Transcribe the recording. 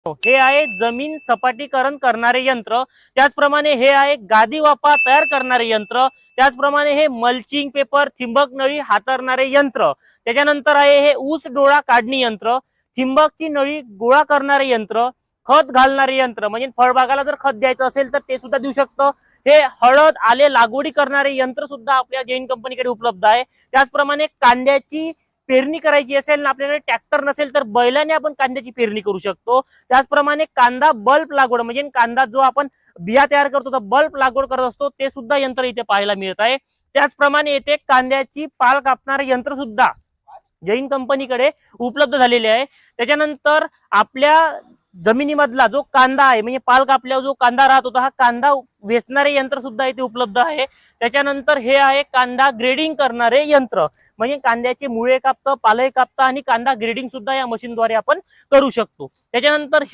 हे आहे जमीन सपाटीकरण करणारे यंत्र। त्याचप्रमाणे हे आहे गादी वाफा तयार करणारे यंत्र। त्याचप्रमाणे हे मल्चिंग पेपर ठिंबक नळी हातरणारे यंत्र। त्याच्यानंतर आहे हे ऊस डोळा काढणी यंत्र, ठिंबकची नळी गोळा करणारे यंत्र, खत घालणारे यंत्र म्हणजे फळबागाला जर खत द्यायचं असेल तर ते सुद्धा देऊ शकतं। हे हळद आले लागवडी करणारे यंत्र सुद्धा आपल्या जैन कंपनीकडे उपलब्ध आहे। त्याचप्रमाणे कांद्याची पेरणी करायची असेल ना आपल्याकडे ट्रॅक्टर नसेल तर बैलाने आपण कांद्याची पेरणी करू शकतो। त्याचप्रमाणे कांदा बल्ब लागवड म्हणजे कांदा जो आपण बिया तयार करतो तर बल्ब लागवड करत असतो ते सुद्धा यंत्र इथे पाहायला मिळत आहे। त्याचप्रमाणे येथे कांद्याची पाल कापणारे यंत्र सुद्धा जैन कंपनीकडे उपलब्ध झालेले आहे। त्याच्यानंतर आपल्या जमिनीमधला जो कांदा आहे म्हणजे पाल कापल्यावर जो कांदा राहत होता हा कांदा वेचणारे यंत्र सुद्धा इथे उपलब्ध आहे। त्याच्यानंतर हे आहे कांदा ग्रेडिंग करणारे यंत्र म्हणजे कांद्याचे मुळे कापतं, पालही कापतं आणि कांदा ग्रेडिंग सुद्धा या मशीनद्वारे आपण करू शकतो। त्याच्यानंतर